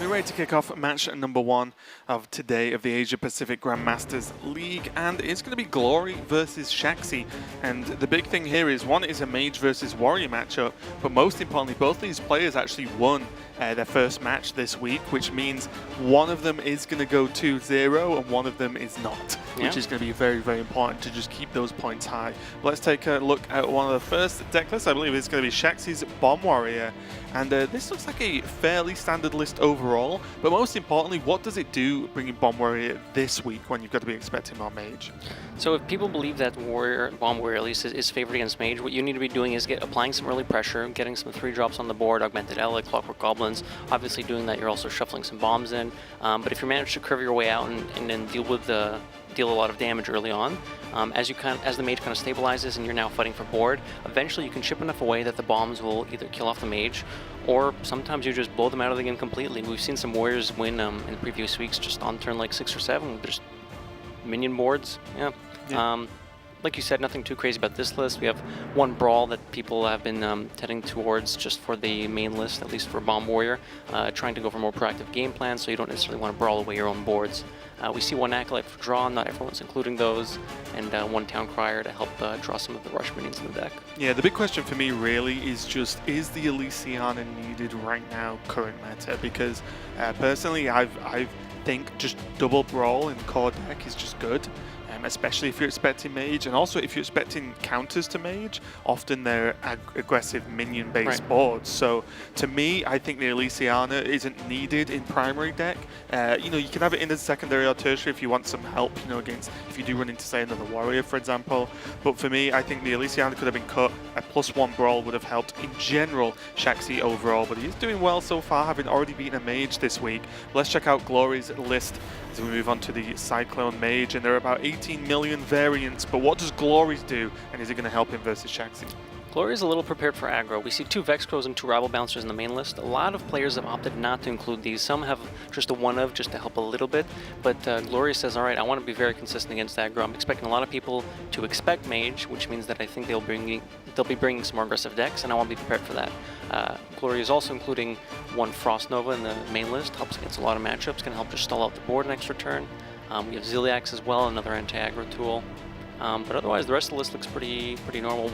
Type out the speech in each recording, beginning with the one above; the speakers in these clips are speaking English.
We're ready to kick off match number 1 of today of the Asia Pacific Grandmasters League, and it's going to be Glory versus Shaxy. And the big thing here is one is a Mage versus Warrior matchup, but most importantly, both these players actually won their first match this week, which means one of them is going to go 2-0 and one of them is not, which is going to be very, very important to just keep those points high. Let's take a look at one of the first deck lists. I believe it's going to be Shaxy's Bomb Warrior. And this looks like a fairly standard list overall, but most importantly, what does it do bringing Bomb Warrior this week when you've got to be expecting more Mage? So if people believe that Bomb Warrior at least is favored against Mage, what you need to be doing is applying some early pressure, getting some 3-drops on the board, Augmented Ally, Clockwork Goblins. Obviously doing that, you're also shuffling some bombs in, but if you manage to curve your way out and then deal a lot of damage early on, as the Mage kind of stabilizes and you're now fighting for board, eventually you can chip enough away that the bombs will either kill off the Mage, or sometimes you just blow them out of the game completely. We've seen some Warriors win in the previous weeks just on turn like 6 or 7 with just minion boards. Like you said, nothing too crazy about this list. We have one Brawl that people have been tending towards just for the main list, at least for Bomb Warrior, trying to go for more proactive game plans, so you don't necessarily want to brawl away your own boards. We see one Acolyte for draw, not everyone's including those, and one Town Crier to help draw some of the rush minions in the deck. Yeah, the big question for me really is just, is the Elysiana needed right now, current meta? Because personally, I think just double Brawl in core deck is just good. Especially if you're expecting Mage, and also if you're expecting counters to Mage, often they're aggressive minion-based boards. So to me, I think the Elysiana isn't needed in primary deck. You can have it in as secondary or tertiary if you want some help, against if you do run into, say, another Warrior, for example. But for me, I think the Elysiana could have been cut. A +1 Brawl would have helped in general Shaxy overall, but he's doing well so far, having already beaten a Mage this week. Let's check out Glory's list as we move on to the Cyclone Mage, and there are about 18 million variants, but what does Glory's do, and is it going to help him versus Shaxy? Glory is a little prepared for aggro. We see 2 Vex Crows and 2 Rival Bouncers in the main list. A lot of players have opted not to include these. Some have just a one-of just to help a little bit, but Glory says, alright, I want to be very consistent against aggro. I'm expecting a lot of people to expect Mage, which means that I think they'll be bringing some more aggressive decks, and I want to be prepared for that. Glory is also including 1 Frost Nova in the main list, helps against a lot of matchups, can help just stall out the board an extra turn. We have Ziliax as well, another anti-aggro tool. But otherwise, the rest of the list looks pretty normal.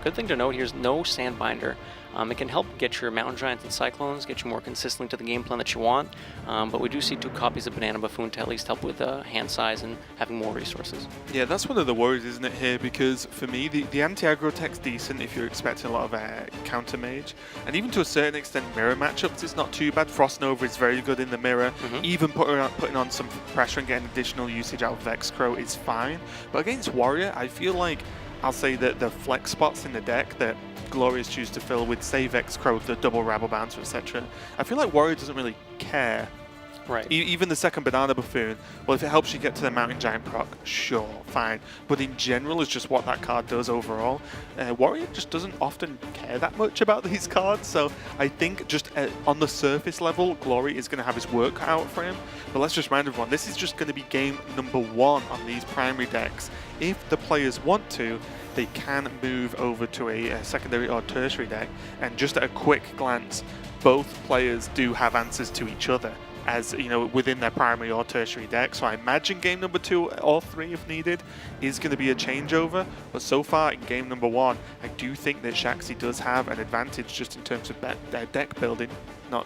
Good thing to note here is no Sandbinder. It can help get your Mountain Giants and Cyclones, get you more consistently to the game plan that you want. But we do see 2 copies of Banana Buffoon to at least help with hand size and having more resources. Yeah, that's one of the worries, isn't it, here? Because for me, the anti-aggro tech's decent if you're expecting a lot of counter Mage. And even to a certain extent, mirror matchups, it's not too bad. Frost Nova is very good in the mirror. Even putting on some pressure and getting additional usage out of Vex Crow is fine. But against Warrior, I feel like I'll say that the flex spots in the deck that Glorious choose to fill with, say, Vex Crow, the double Rabble Bouncer, etc. I feel like Warrior doesn't really care. Right. Even the second Banana Buffoon, well, if it helps you get to the Mountain Giant proc, sure, fine. But in general, it's just what that card does overall. Warrior just doesn't often care that much about these cards, so I think just on the surface level, Glory is going to have his work cut out for him. But let's just remind everyone, this is just going to be game number 1 on these primary decks. If the players want to, they can move over to a secondary or tertiary deck, and just at a quick glance, both players do have answers to each other, as within their primary or tertiary deck. So I imagine game number 2 or 3, if needed, is going to be a changeover. But so far in game number 1, I do think that Shaxy does have an advantage just in terms of deck building. I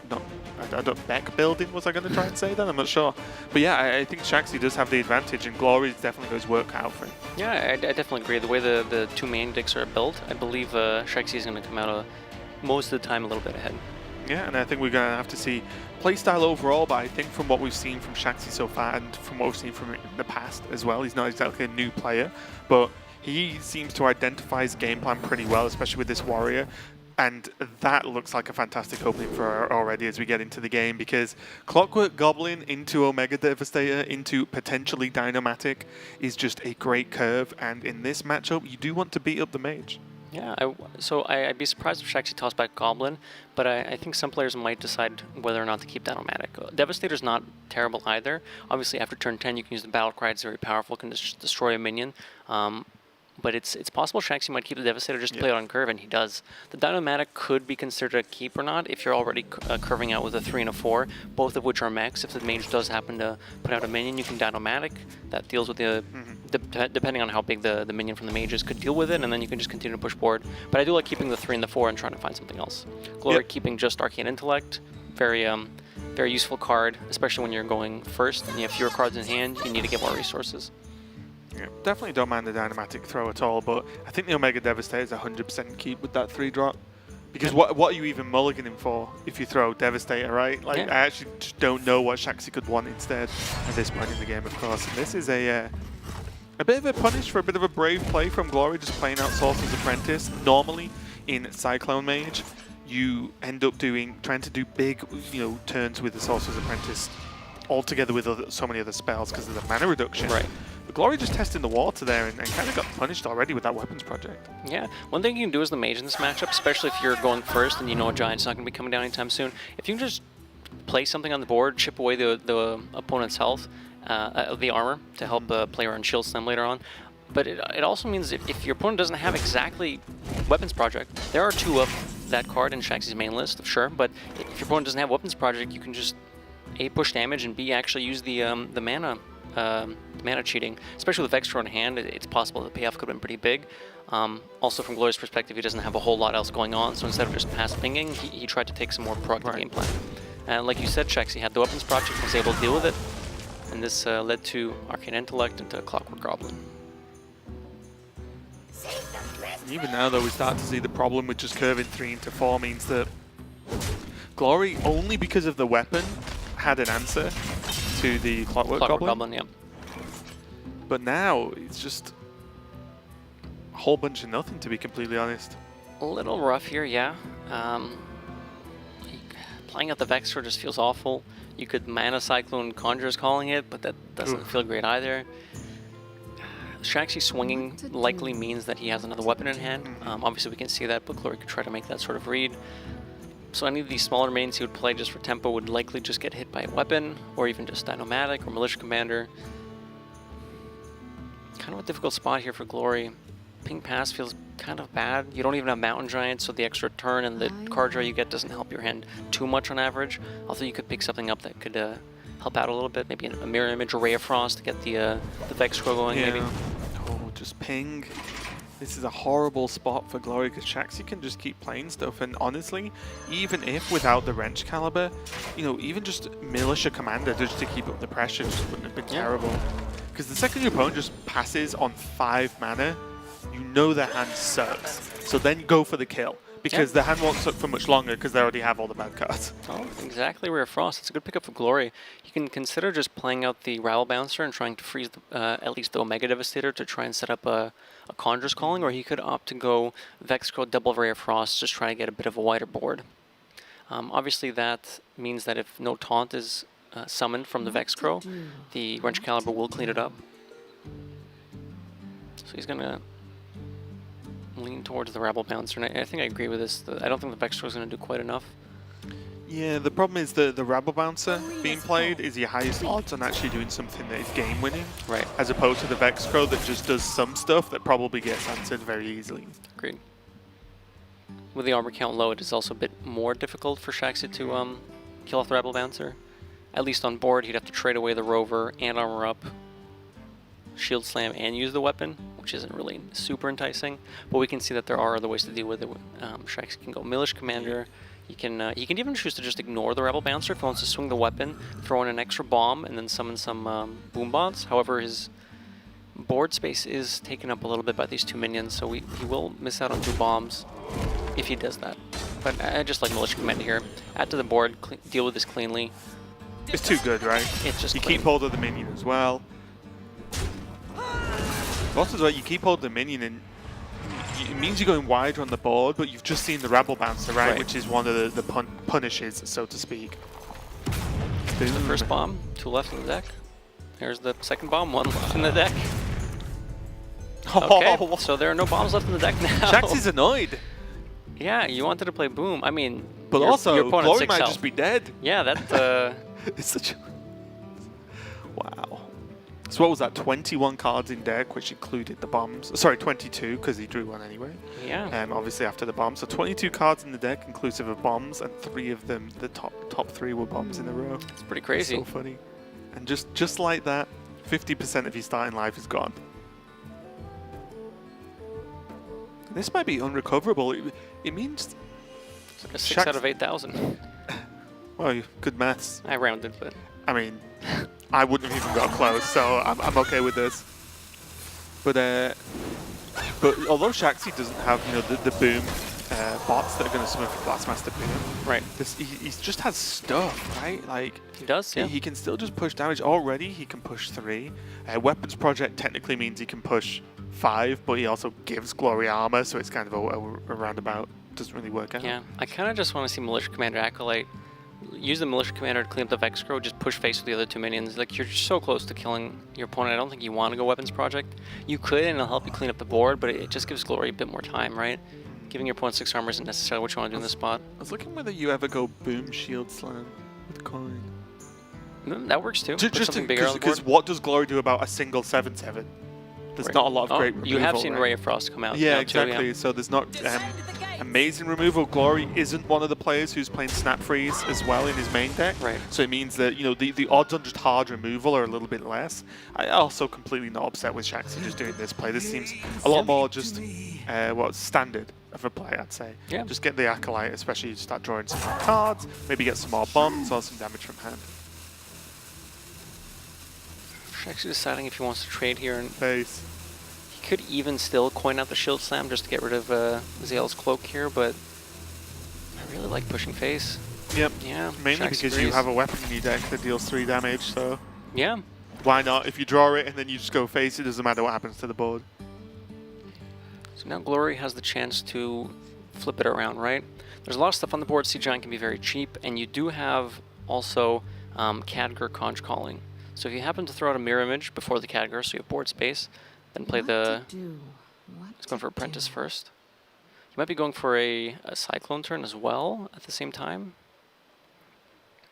don't deck building, was I going to try and say that? I'm not sure. But yeah, I think Shaxy does have the advantage, and Glory definitely goes work out for him. Yeah, I definitely agree. The way the 2 main decks are built, I believe Shaxy is going to come out most of the time a little bit ahead. Yeah, and I think we're going to have to see playstyle overall, but I think from what we've seen from Shaxy so far, and from what we've seen from in the past as well, he's not exactly a new player, but he seems to identify his game plan pretty well, especially with this Warrior. And that looks like a fantastic opening for her already as we get into the game, because Clockwork Goblin into Omega Devastator into potentially Dynomatic is just a great curve, and in this matchup, you do want to beat up the Mage. Yeah, I'd be surprised if Shaxy tossed back Goblin, but I think some players might decide whether or not to keep Dynomatic. Devastator's not terrible either. Obviously, after turn 10, you can use the Battle Cry. It's very powerful, can just destroy a minion. But it's possible Shaxy might keep the Devastator just to play it on curve, and he does. The Dynomatic could be considered a keep or not if you're already curving out with a 3 and a 4, both of which are mechs. If the mage does happen to put out a minion, you can Dynomatic. That deals with the, depending on how big the minion from the mage is, could deal with it, and then you can just continue to push board. But I do like keeping the 3 and the 4 and trying to find something else. Glory keeping just Arcane Intellect, very useful card, especially when you're going first and you have fewer cards in hand, you need to get more resources. Yeah, definitely don't mind the Dynamatic throw at all, but I think the Omega Devastator is 100% keep with that 3-drop. Because what are you even mulliganing for if you throw Devastator, right? Like, I actually just don't know what Shaxy could want instead at this point in the game, of course. And this is a bit of a punish for a bit of a brave play from Glory, just playing out Sorcerer's Apprentice. Normally, in Cyclone Mage, you end up trying to do big, turns with the Sorcerer's Apprentice all together with so many other spells because of the mana reduction. Right. But Glory just testing the water there and kind of got punished already with that weapons project. Yeah, one thing you can do as the mage in this matchup, especially if you're going first and you know a giant's not going to be coming down anytime soon, if you can just play something on the board, chip away the opponent's health, the armor to help the player on Shield Slam later on. But it also means if your opponent doesn't have exactly Weapons Project, there are 2 of that card in Shaxy's main list, sure, but if your opponent doesn't have Weapons Project, you can just A, push damage, and B, actually use the mana cheating. Especially with Vextro in hand, it's possible the payoff could have been pretty big. Also, from Glory's perspective, he doesn't have a whole lot else going on, so instead of just pass pinging, he tried to take some more proactive game plan. And like you said, Shaxy had the Weapons Project, was able to deal with it, and this led to Arcane Intellect into Clockwork Goblin. Even now, though, we start to see the problem with just curving 3 into 4 means that Glory, only because of the weapon, had an answer to the Clockwork Goblin. Yeah. But now, it's just a whole bunch of nothing, to be completely honest. A little rough here, yeah. Playing out the Vexor just feels awful. You could Mana Cyclone Conjurer's Calling it, but that doesn't feel great either. Shaxy swinging likely means that he has another weapon in hand. Obviously we can see that, but Glory could try to make that sort of read. So any of these smaller mains he would play just for tempo would likely just get hit by a weapon, or even just Dynomatic or Militia Commander. Kind of a difficult spot here for Glory. Ping Pass feels kind of bad. You don't even have Mountain Giant, so the extra turn and the card draw you get doesn't help your hand too much on average. Although you could pick something up that could help out a little bit, maybe a Mirror Image or Ray of Frost to get the Vex Scroll going, maybe. Oh, just ping. This is a horrible spot for Glory because Shaxy can just keep playing stuff, and honestly, even if without the Wrench Caliber, even just Militia Commander just to keep up the pressure just wouldn't have been terrible. Because the second your opponent just passes on 5 mana, you know their hand sucks. So then go for the kill. Because the hand won't suck for much longer because they already have all the bad cards. Oh, exactly, Rare Frost. It's a good pickup for Glory. You can consider just playing out the Rabble Bouncer and trying to freeze at least the Omega Devastator to try and set up a Conjurer's Calling, or he could opt to go Vexcro, double Rare Frost, just try to get a bit of a wider board. Obviously that means that if no taunt is summoned from the Vexcro, the Wrench Caliber will clean it up. So he's going to lean towards the Rabble Bouncer, and I think I agree with this. I don't think the Vextro is going to do quite enough. Yeah, the problem is the Rabble Bouncer being played is your highest odds on actually doing something that is game-winning. Right. As opposed to the Vexcro that just does some stuff that probably gets answered very easily. Agreed. With the armor count low, it is also a bit more difficult for Shaxy to kill off the Rabble Bouncer. At least on board, he'd have to trade away the Rover and armor up, Shield Slam, and use the weapon, which isn't really super enticing. But we can see that there are other ways to deal with it. Shaxy can go Militia Commander. He can even choose to just ignore the Rabble Bouncer if he wants to swing the weapon, throw in an extra bomb, and then summon some Boom Bots. However, his board space is taken up a little bit by these 2 minions, so he will miss out on 2 bombs if he does that. But I just like Militia Commander here. Add to the board, deal with this cleanly. It's too good, right? It's just you clean. keep hold of the minion as well. Also, as well, you keep hold of the minion, and it means you're going wider on the board, but you've just seen the Rabble Bouncer, right? Which is one of the punishes, so to speak. There's the first bomb, 2 left in the deck. There's the second bomb, 1 left in the deck. Okay, so there are no bombs left in the deck now. Shaxy's annoyed. Yeah, you wanted to play Boom. I mean, but your also, opponent's Glory might just be dead. Yeah, that... It's such a... Wow. So what was that? 21 cards in deck, which included the bombs. Sorry, 22, because he drew one anyway. Yeah. Obviously after the bombs. So 22 cards in the deck, inclusive of bombs, and 3 of them, the top 3 were bombs in a row. It's pretty crazy. So funny. And just like that, 50% of your starting life is gone. This might be unrecoverable. It means... It's like a 6 out of 8,000. Well, good maths. I rounded, but... I mean, I wouldn't have even got close, so I'm okay with this. But although Shaxy doesn't have, you know, the boom bots that are going to summon for Blastmaster Boom, right? He just has stuff, right? Like he does, yeah. He can still just push damage. Already, he can push 3. Weapons Project technically means he can push 5, but he also gives Glory Armor, so it's kind of a roundabout. Doesn't really work out. Yeah, I kind of just want to see Militia Commander Acolyte. Use the Militia Commander to clean up the Vex Crow, just push face with the other 2 minions. Like, you're so close to killing your opponent. I don't think you want to go Weapons Project. You could, and it'll help you clean up the board, but it just gives Glory a bit more time, right? Giving your opponent 6 armor isn't necessarily what you want to do in this spot. I was looking whether you ever go Boom Shield Slam with coin. That works too. Put something bigger on the board. Because what does Glory do about a single 7/7? There's not a lot of great removal. You have seen Ray of Frost come out. Yeah, now exactly. Too, yeah. So there's not amazing removal. Glory isn't one of the players who's playing Snap Freeze as well in his main deck. Right. So it means that, you know, the odds on just hard removal are a little bit less. I also completely not upset with Shaxy just doing this play. This seems a lot more just standard of a play, I'd say. Yeah. Just get the Acolyte, especially start drawing some more cards, maybe get some more bombs or some damage from hand. Shaxy deciding if he wants to trade here and face. He could even still coin out the Shield Slam just to get rid of Zale's Cloak here, but I really like pushing face. Yep. Yeah. Mainly Shaxy because agrees. you have a weapon in your deck that deals 3 damage, so yeah. Why not? If you draw it and then you just go face, it doesn't matter what happens to the board. So now Glory has the chance to flip it around, right? There's a lot of stuff on the board. Sea Giant can be very cheap, and you do have also Khadgar Conch Calling. So if you happen to throw out a Mirror Image before the Khadgar, so you have board space, then play the... He's going for Apprentice first. You might be going for a Cyclone turn as well at the same time.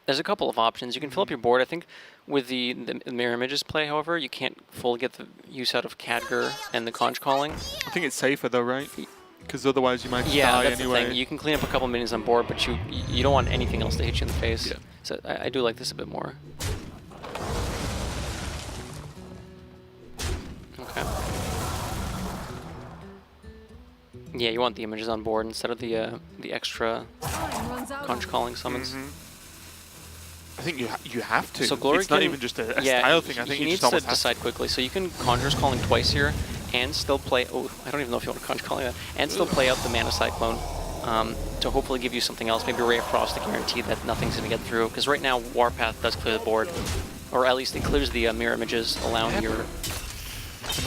There's a couple of options. You can fill up your board. I think with the Mirror Images play, however, you can't fully get the use out of Khadgar and the Conch Calling. I think it's safer though, right? Because otherwise you might die that's anyway. the thing. You can clean up a couple minions on board, but you don't want anything else to hit you in the face. Yeah. So I do like this a bit more. Okay. Yeah, you want the images on board instead of the extra Conch Calling summons. I think you have to. So Glory it's not even just a yeah, style thing. I think he you needs just to almost decide quickly. So you can Conjurer's Calling twice here and still play. Oh, I don't even know if you want to Conjure Calling that. And still play out the Mana Cyclone to hopefully give you something else. Maybe Ray of Frost to guarantee that nothing's going to get through. Because right now Warpath does clear the board, or at least it clears the mirror images, allowing your. And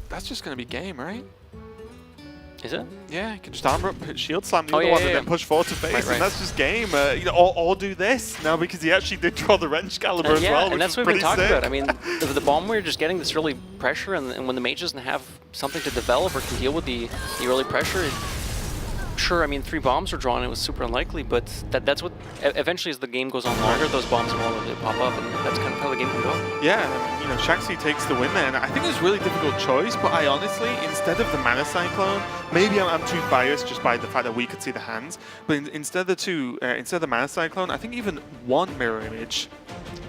that's just going to be game, right? Is it? Yeah, you can just armor up, hit Shield Slam the Oh, other yeah, one, yeah, and then push forward to face, and that's just game. You know, or do this now because he actually did draw the Wrench Caliber as well, and which that's is what we've pretty been talking sick. about. I mean, the bomb where you're just getting this early pressure, and when the mage doesn't have something to develop or can deal with the early pressure, sure, I mean, 3 bombs were drawn, it was super unlikely, but that's what, eventually as the game goes on longer, those bombs are more likely to pop up, and that's kind of how the game can go. Yeah, and, you know, Shaxy takes the win there, and I think it was a really difficult choice, but I honestly, instead of the Mana Cyclone, maybe I'm too biased just by the fact that we could see the hands, but instead of the Mana Cyclone, I think even one Mirror Image,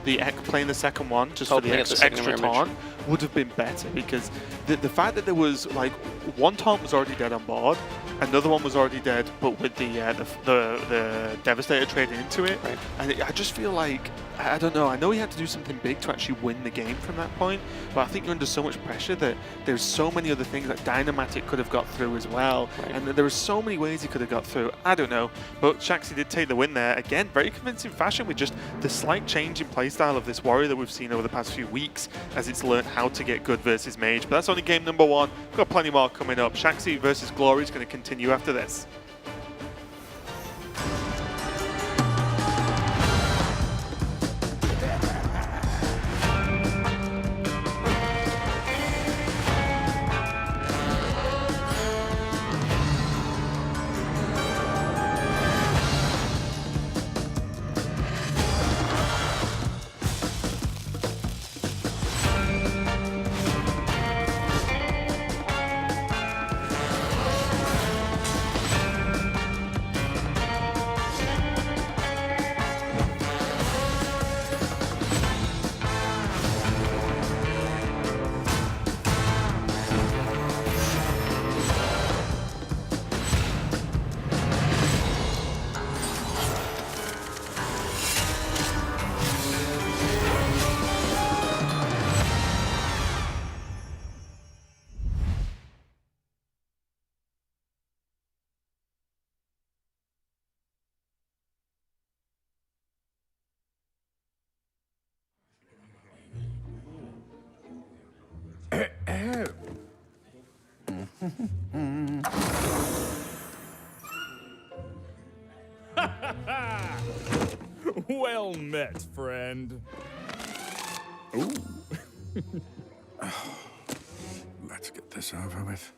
the playing the second one, just for the extra taunt, would have been better, because the fact that there was, like, one taunt was already dead on board, another one was already dead, but with the Devastator trading into it, right. And I just feel like, I don't know, I know he had to do something big to actually win the game from that point, but I think you're under so much pressure that there's so many other things that Dynamatic could have got through as well, right. And there were so many ways he could have got through. I don't know, but Shaxy did take the win there, again, very convincing fashion with just the slight change in playstyle of this warrior that we've seen over the past few weeks as it's learned how to get good versus mage. But that's only game number 1. We've got plenty more coming up. Shaxy versus Glory is going to continue after this. Well met, friend. Ooh. Let's get this over with.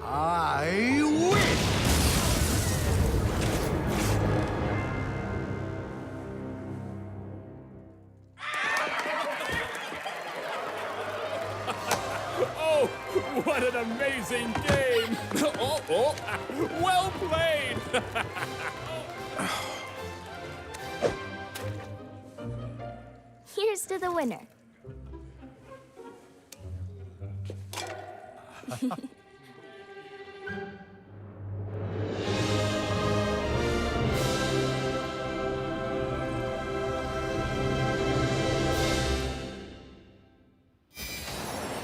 I win! Oh, what an amazing game! Well played! Here's to the winner.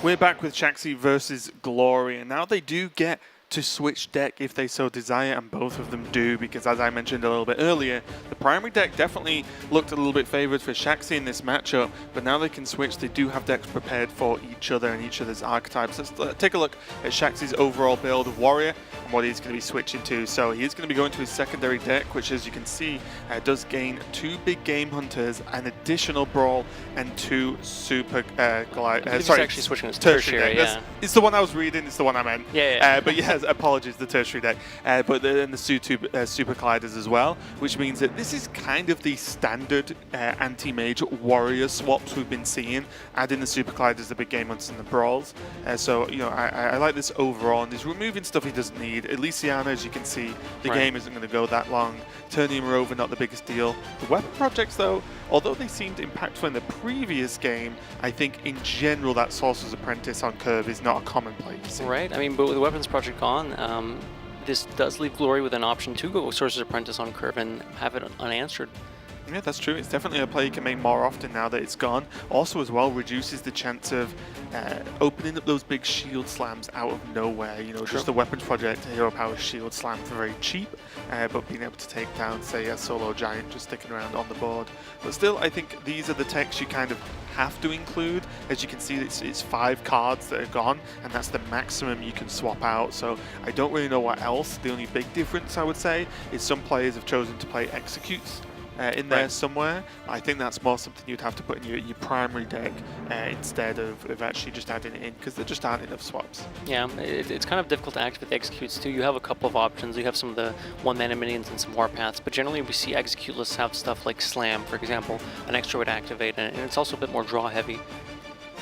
We're back with Shaxy versus Glory, and now they do get to switch deck if they so desire, and both of them do, because as I mentioned a little bit earlier, the primary deck definitely looked a little bit favored for Shaxy in this matchup, but now they can switch. They do have decks prepared for each other and each other's archetypes. Let's take a look at Shaxy's overall build of Warrior and what he's going to be switching to. So he is going to be going to his secondary deck, which as you can see does gain 2 big game hunters, an additional brawl, and 2 super he's actually switching his tertiary, yeah. It's the one I was reading, it's the one I meant. Yeah. But yes, apologies, the tertiary deck. But then the super colliders as well, which means that this is kind of the standard anti-mage warrior swaps we've been seeing, adding the super colliders, the big game hunters, and the brawls. So, you know, I like this overall, and he's removing stuff he doesn't need. Elysiana, as you can see, the game isn't going to go that long. Turnium Rover, not the biggest deal. The weapon projects, though, although they seemed impactful in the previous game, I think in general that Sorcerer's Apprentice on curve is not a commonplace. Right, I mean, but with the weapons project gone, this does leave Glory with an option to go Sorcerer's Apprentice on curve and have it unanswered. Yeah, that's true. It's definitely a play you can make more often now that it's gone. Also, as well, reduces the chance of opening up those big shield slams out of nowhere. You know, just the weapons project, hero power shield slam for very cheap, but being able to take down, say, a solo giant just sticking around on the board. But still, I think these are the techs you kind of have to include. As you can see, it's 5 cards that are gone, and that's the maximum you can swap out. So I don't really know what else. The only big difference, I would say, is some players have chosen to play executes in there somewhere. I think that's more something you'd have to put in your primary deck instead of actually just adding it in, because there just aren't enough swaps. Yeah, it's kind of difficult to activate the executes too. You have a couple of options. You have some of the 1-mana minions and some warpaths, but generally we see execute lists have stuff like Slam, for example, an extra would activate, and it's also a bit more draw heavy.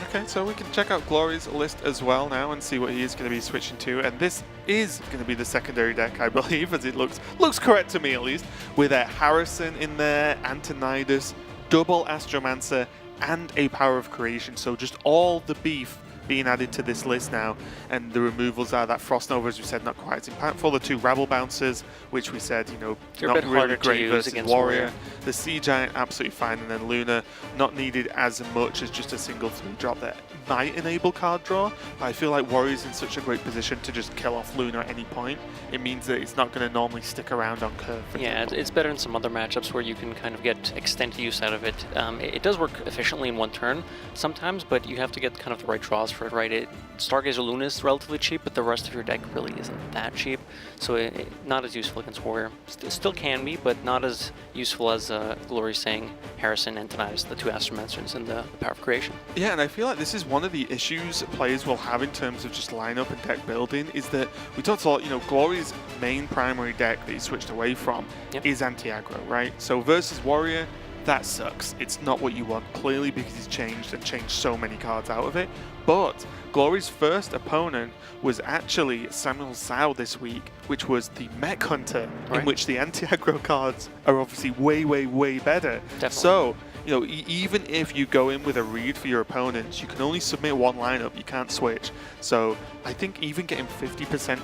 Okay, so we can check out Glory's list as well now and see what he is going to be switching to. And this is going to be the secondary deck, I believe, as it looks correct to me at least, with Harrison in there, Antonidas, double Astromancer, and a Power of Creation. So just all the beef being added to this list now, and the removals are that Frost Nova, as we said, not quite as impactful. The 2 Rabble Bouncers, which we said, you know, they're not really great great versus against Warrior. The Sea Giant, absolutely fine, and then Luna, not needed as much as just a single 3-drop that might enable card draw. But I feel like Warrior's in such a great position to just kill off Luna at any point. It means that it's not going to normally stick around on curve. Yeah, it's better in some other matchups where you can kind of get extended use out of it. It does work efficiently in one turn sometimes, but you have to get kind of the right draws for it, right? Stargazer Luna is relatively cheap, but the rest of your deck really isn't that cheap, so not as useful against Warrior. Still can be, but not as useful as Glory saying Harrison, Antonidas, the 2 Astromancers, and the Power of Creation. Yeah, and I feel like this is one of the issues players will have in terms of just lineup and deck building, is that we talked a lot, you know, Glory's main primary deck that he switched away from is anti-aggro, right? So versus Warrior, that sucks. It's not what you want, clearly, because he's changed and changed so many cards out of it. But Glory's first opponent was actually Samuel Sao this week, which was the Mech Hunter, in which the anti-aggro cards are obviously way, way, way better. Definitely. So, you know, even if you go in with a read for your opponents, you can only submit one lineup, you can't switch. So I think even getting 50%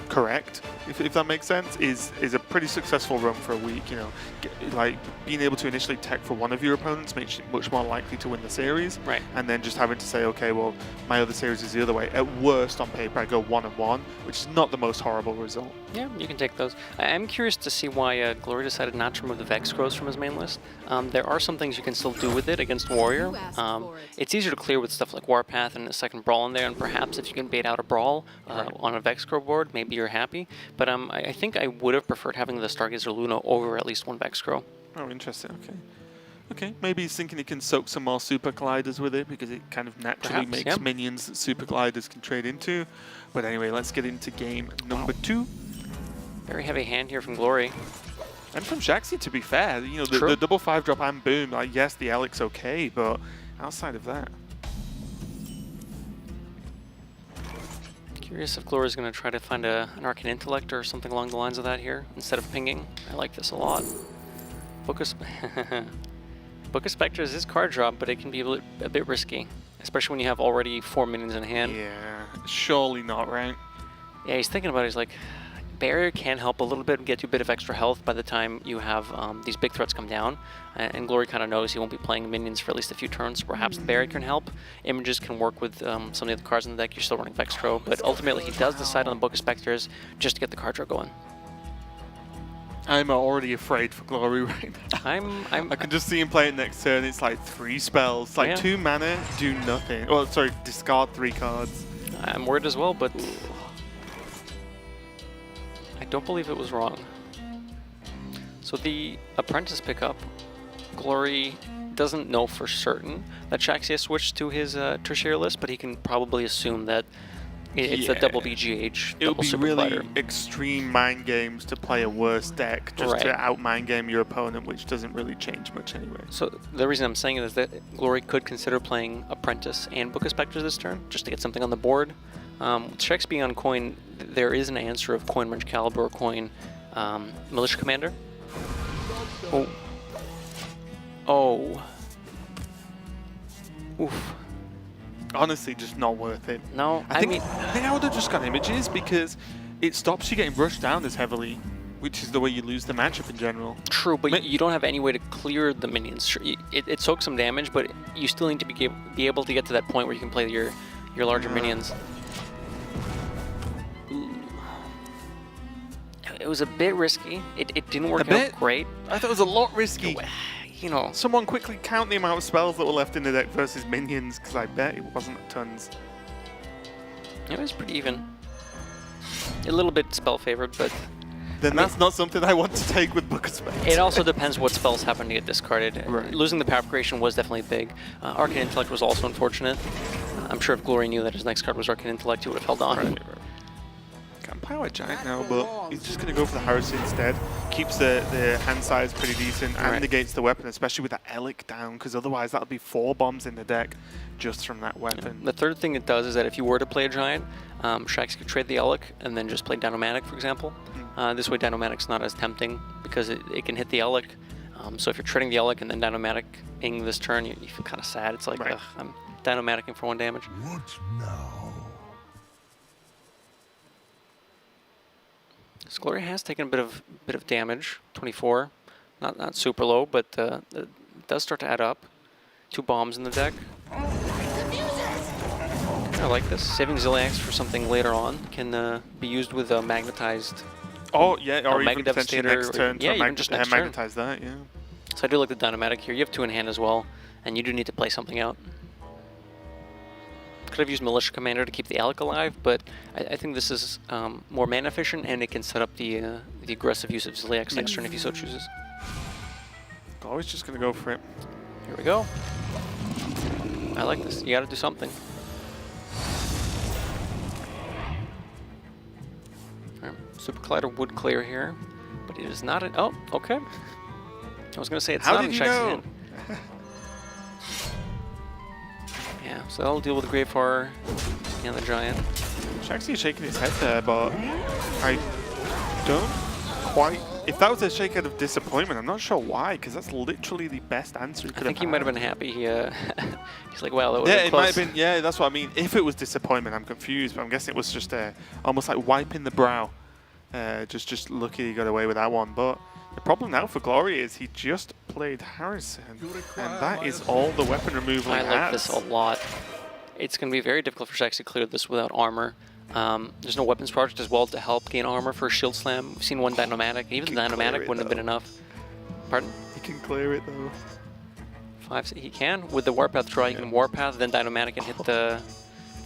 correct, if that makes sense, is a pretty successful run for a week. You know, like being able to initially tech for one of your opponents makes you much more likely to win the series, right? And then just having to say, okay, well, my other series is the other way. At worst, on paper, I go 1-1, which is not the most horrible result. Yeah, you can take those. I'm curious to see why Glory decided not to remove the Vex Grows from his main list. There are some things you can still do with it against Warrior. It's easier to clear with stuff like Warpath and a second Brawl in there, and perhaps if you can bait out a Brawl on a Vex Grow board, maybe you're happy. But I think I would have preferred having the Stargazer Luna over at least one Vex Grow. Oh, interesting. Okay. Okay, maybe he's thinking he can soak some more Super Colliders with it because it kind of naturally makes minions that Super Colliders can trade into. But anyway, let's get into game number 2. Very heavy hand here from Glory. And from Shaxy, to be fair. You know, the double 5-drop and boom, like, yes, the Alec's okay, but outside of that. Curious if Glory's going to try to find an Arcane Intellect or something along the lines of that here instead of pinging. I like this a lot. Book of Spectres is card drop, but it can be a bit risky, especially when you have already 4 minions in hand. Yeah, surely not, right? Yeah, he's thinking about it. He's like, Barrier can help a little bit and get you a bit of extra health by the time you have these big threats come down. And Glory kind of knows he won't be playing minions for at least a few turns. Perhaps the Barrier can help. Images can work with some of the other cards in the deck. You're still running Vextro, but ultimately he does decide on the Book of Spectres just to get the card draw going. I'm already afraid for Glory right now. I can just see him play it next turn. It's like 3 spells. It's like 2 mana, do nothing. Oh, sorry, discard 3 cards. I'm worried as well, but I don't believe it was wrong. So the Apprentice pickup, Glory doesn't know for certain that Shaxy has switched to his tertiary list, but he can probably assume that it's a double BGH. It would be really extreme mind games to play a worse deck just to out mind game your opponent, which doesn't really change much anyway. So the reason I'm saying it is that Glory could consider playing Apprentice and Book of Spectres this turn, just to get something on the board. With Shaxy being on coin, there is an answer of coin Wrench Caliber or coin Militia Commander. Oh. Oh. Oof. Honestly, just not worth it. No, I think I would have just got images because it stops you getting rushed down as heavily, which is the way you lose the matchup in general. True, but you don't have any way to clear the minions. Sure, it soaks some damage, but you still need to be able to get to that point where you can play your larger minions. Ooh. It was a bit risky. It didn't work out great. I thought it was a lot risky. You know, someone quickly count the amount of spells that were left in the deck versus minions, because I bet it wasn't tons. It was pretty even. A little bit spell favored, but then that's not something I want to take with Book of Spectres. It also depends what spells happen to get discarded. Right. Losing the Power of Creation was definitely big. Arcane Intellect was also unfortunate. I'm sure if Glory knew that his next card was Arcane Intellect, he would have held on. Right. Got Power Giant now, but he's just going to go for the Heresy instead. Keeps the hand size pretty decent and negates the weapon, especially with that Elic down, because otherwise that'll be 4 bombs in the deck just from that weapon. Yeah. The third thing it does is that if you were to play a Giant, Shaxy could trade the Elic and then just play Dinomatic, for example. This way Dinomatic's not as tempting because it can hit the Elic. So if you're trading the Elic and then Dinomatic-ing this turn, you feel kind of sad. It's like, ugh, I'm Dinomaticing for 1 damage. What now? So Glory has taken a bit of damage, 24, not super low, but it does start to add up. 2 bombs in the deck. I like this. Saving Zilliax for something later on can be used with a magnetized. Oh yeah, or even Mega potentially Devastator, next turn. yeah, even just next turn. Magnetize that, yeah. So I do like the Dynamatic here. You have 2 in hand as well, and you do need to play something out. Could have used Militia Commander to keep the Alec alive, but I think this is more mana efficient, and it can set up the aggressive use of Zilliax next turn if he so chooses. Always just gonna go for it. Here we go. I like this. You got to do something. All right. Super Collider would clear here, but it is not an. Oh, okay. I was going to say it's How not did in you Shaxy's know? hand. Yeah, so that'll deal with the Grave Horror and the Giant. Shaxy is shaking his head there, but I don't quite... If that was a shake of disappointment, I'm not sure why, because that's literally the best answer he could I think he have might have had. been happy. He's like, wow, that would Yeah, have been it close. might have been. Yeah, that's what I mean. If it was disappointment, I'm confused, but I'm guessing it was just almost like wiping the brow. Just lucky he got away with that one. But the problem now for Glory is he just played Harrison, and that is all the weapon removal I he like has. this a lot. It's going to be very difficult for Shaxy to clear this without armor. There's no weapons project as well to help gain armor for Shield Slam. We've seen one Dynomatic. Even the Dynomatic wouldn't have been enough. Pardon? He can clear it though. He can. With the Warpath draw, you can Warpath, then Dynomatic and hit the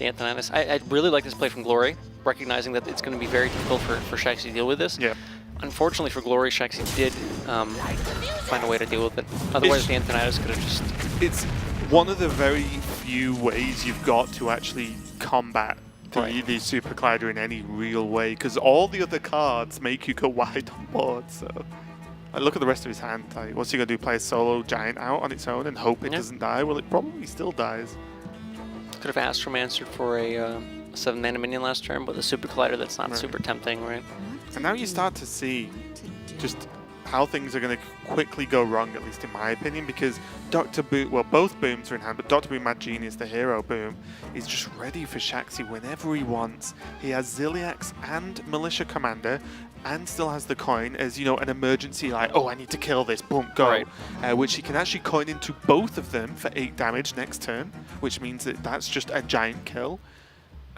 Antonitis. I really like this play from Glory, recognizing that it's going to be very difficult for Shaxy to deal with this. Yeah. Unfortunately for Glory, Shaxy did find a way to deal with it. Otherwise, the Antonitis could have just... It's one of the very few ways you've got to actually combat the Super Collider in any real way, because all the other cards make you go wide on board. So, look at the rest of his hand. Like, what's he gonna do? Play a solo Giant out on its own and hope it doesn't die? Well, it probably still dies. Could have Astromancered for a 7-mana minion last turn, but the Super Collider, that's not Right. super tempting, right? And now you start to see just how things are going to quickly go wrong, at least in my opinion, because Dr. Boom, well, both Booms are in hand, but Dr. Boom Mad Genius, the hero Boom, is just ready for Shaxy whenever he wants. He has Ziliax and Militia Commander, and still has the coin as, you know, an emergency, like, oh, I need to kill this, boom, go. Right. Which he can actually coin into both of them for 8 damage next turn, which means that that's just a giant kill.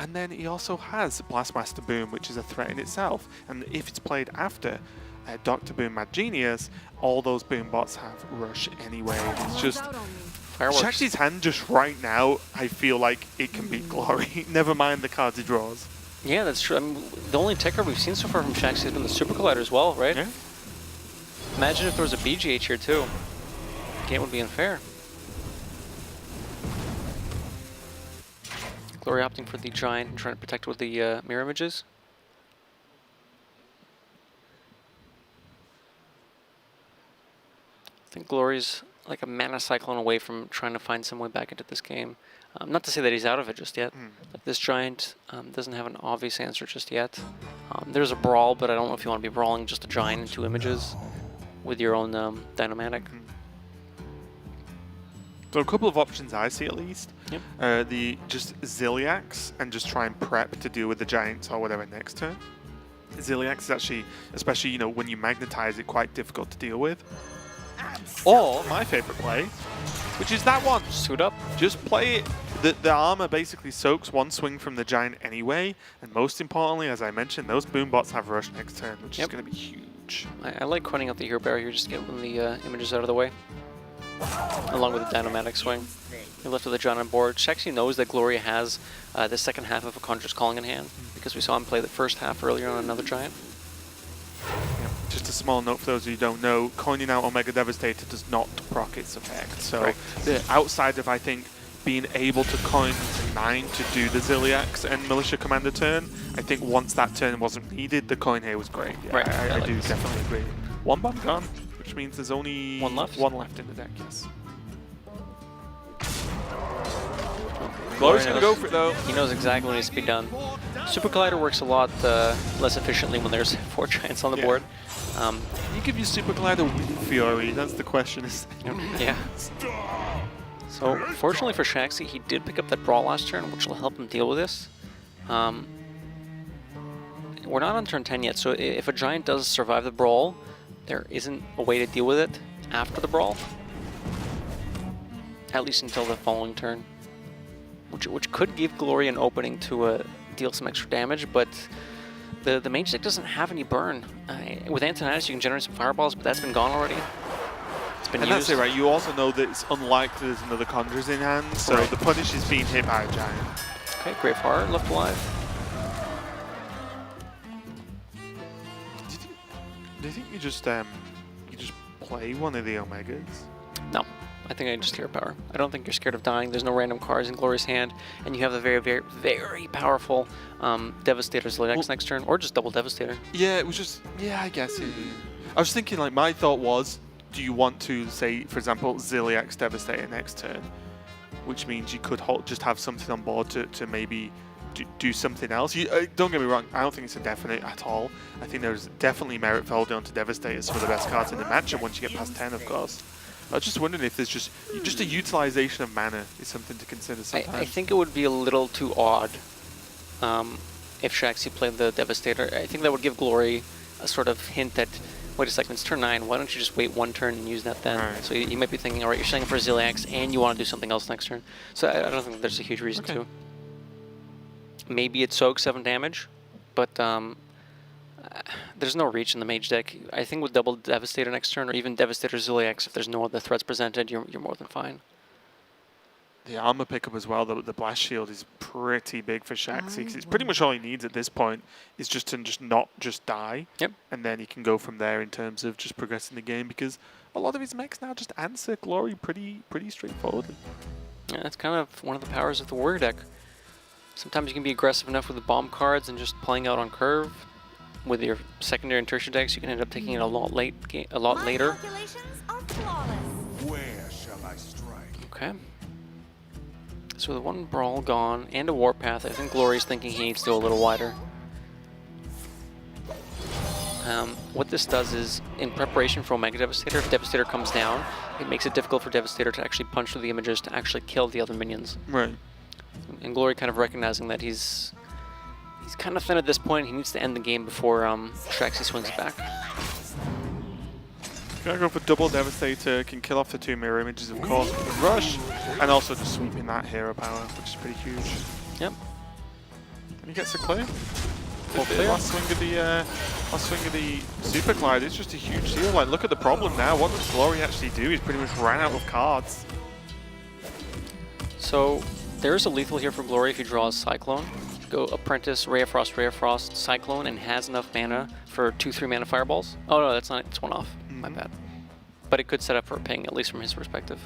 And then he also has Blastmaster Boom, which is a threat in itself. And if it's played after Dr. Boom Mad Genius, all those Boom bots have Rush anyway. It's just... Fireworks. Shaxy's hand just right now, I feel like it can beat Glory. Never mind the cards he draws. Yeah, that's true. I mean, the only tech card we've seen so far from Shaxy has been the Super Collider as well, right? Yeah. Imagine if there was a BGH here too. The game would be unfair. Glory opting for the Giant and trying to protect with the mirror images. I think Glory's like a mana cyclone away from trying to find some way back into this game. Not to say that he's out of it just yet. Like this Giant doesn't have an obvious answer just yet. There's a Brawl, but I don't know if you want to be brawling just a Giant in 2 images with your own Dynomatic. So a couple of options I see at least. Yep. The just Ziliax and just try and prep to deal with the Giants or whatever next turn. Ziliax is actually, especially, you know, when you magnetize it, quite difficult to deal with. Or my favorite play, which is that one. Suit up. Just play it. The armor basically soaks one swing from the Giant anyway, and most importantly, as I mentioned, those Boom bots have Rush next turn, which is going to be huge. I like coining out the Hero Barrier just to get one of the images out of the way, along with the Dynomatic swing. You're left with a Giant on board. Shaxy knows that Gloria has the second half of a Conjurer's Calling in hand, because we saw him play the first half earlier on another Giant. Just a small note for those of you who don't know, coining out Omega Devastator does not proc its effect. So outside of, I think, being able to coin to 9 to do the Ziliax and Militia Commander turn, I think once that turn wasn't needed, the coin here was great. Yeah, Right. I like do this. definitely agree. One bomb gone, which means there's only One left? One left in the deck, yes. Glory's going to go for it though. He knows exactly what needs to be done. Super Collider works a lot less efficiently when there's 4 Giants on the board. You give your Super Collider with Fury, that's the question. Yeah. So, fortunately for Shaxy, he did pick up that Brawl last turn, which will help him deal with this. We're not on turn 10 yet, so if a Giant does survive the Brawl, there isn't a way to deal with it after the Brawl. At least until the following turn. Which could give Glory an opening to deal some extra damage, but the Mage deck doesn't have any burn. With Antonitis, you can generate some Fireballs, but that's been gone already. It's been And used. that's it, right? You also know that it's unlikely there's another Conjurers in hand, so the punish is being hit by a Giant. Okay, Grave Heart left alive. Do you think you just play one of the Omegas? No, I think I just Hero Power. I don't think you're scared of dying. There's no random cards in Glory's hand, and you have the very, very, very powerful Devastator Ziliax next turn, or just double Devastator. Yeah, it was just I guess. I was thinking, like, my thought was do you want to say, for example, Ziliax Devastator next turn, which means you could just have something on board to maybe do something else. Don't get me wrong, I don't think it's a definite at all. I think there's definitely merit for holding on to Devastators for the best cards in the matchup once you get past 10, of course. I was just wondering if there's just a utilization of mana is something to consider sometimes. I think it would be a little too odd if Shaxy played the Devastator. I think that would give Glory a sort of hint that, wait a second, it's turn 9, why don't you just wait one turn and use that then? Right. So you might be thinking, alright, you're setting for Ziliax and you want to do something else next turn. So I don't think there's a huge reason to. Maybe it soaks 7 damage, but there's no reach in the mage deck. I think with double Devastator next turn, or even Devastator Ziliax, if there's no other threats presented, you're more than fine. The armor pickup as well, the blast shield is pretty big for Shaxy, because it's pretty much all he needs at this point is just to not die. Yep. And then he can go from there in terms of just progressing the game, because a lot of his mechs now just answer Glory pretty straightforwardly. Yeah, that's kind of one of the powers of the warrior deck. Sometimes you can be aggressive enough with the bomb cards and just playing out on curve. With your secondary and tertiary decks, you can end up taking it a lot later. Where shall I strike? Okay. So with one Brawl gone and a Warpath, I think Glory's thinking he needs to go a little wider. What this does is, in preparation for Omega Devastator, if Devastator comes down, it makes it difficult for Devastator to actually punch through the images to actually kill the other minions. Right. And Glory kind of recognizing that he's kind of thin at this point. He needs to end the game before Shaxy swings it back. Gonna go for double Devastator, can kill off the 2 mirror images, of course, with the rush, and also just sweeping that hero power, which is pretty huge. Yep. And he gets a clear. The last swing of the Super Glide is just a huge deal. Like, look at the problem now. What does Glory actually do? He's pretty much ran out of cards. So there's a lethal here for Glory if he draws Cyclone. Go Apprentice, Ray of Frost, Cyclone, and has enough mana for 2/3 mana fireballs. Oh no, that's not. It's one off. My bad. But it could set up for a ping, at least from his perspective.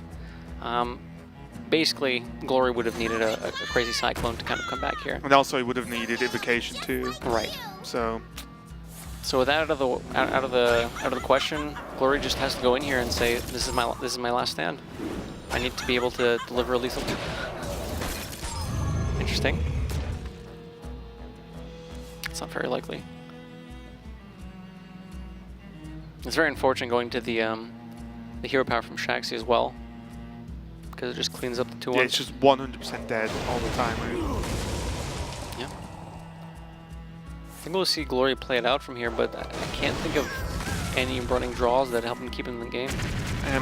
Basically, Glory would have needed a crazy Cyclone to kind of come back here. And also he would have needed Invocation too. Right. So with that out of the question, Glory just has to go in here and say, this is my last stand. I need to be able to deliver a lethal. Interesting. It's not very likely. It's very unfortunate going to the hero power from Shaxy as well, because it just cleans up the 2-1. yeah, it's just 100% dead all the time. Right? Yeah. I think we'll see Glory play it out from here, but I can't think of any running draws that help him keep him in the game.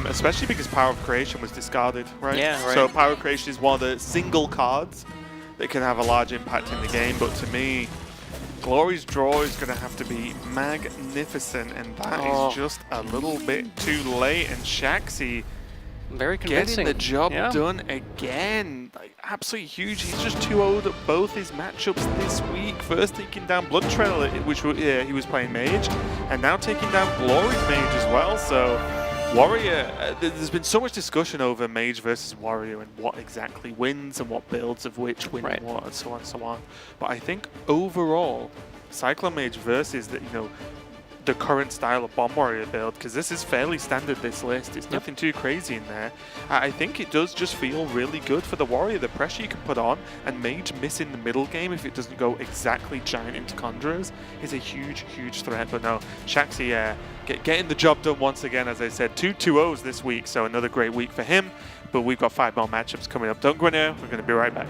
Especially because Power of Creation was discarded, right? Yeah, right. So Power of Creation is one of the single cards that can have a large impact in the game, but to me, Glory's draw is going to have to be magnificent, and that is just a little bit too late, and Shaxy Very convincing. getting the job done again. Like, absolutely huge. He's just 2-0'd at both his matchups this week. First taking down Blood Trail, which he was playing Mage, and now taking down Glory's Mage as well. So Warrior, there's been so much discussion over Mage versus Warrior and what exactly wins and what builds of which win what and so on and so on. But I think overall, Cyclone Mage versus the current style of Bomb Warrior build, because this is fairly standard, this list. It's nothing too crazy in there. I think it does just feel really good for the Warrior. The pressure you can put on, and Mage missing the middle game if it doesn't go exactly giant into Conjurers is a huge, huge threat. But no, Shaxy getting the job done once again, as I said. 2 2-0s this week, so another great week for him. But we've got 5 more matchups coming up. Don't go anywhere, we're going to be right back.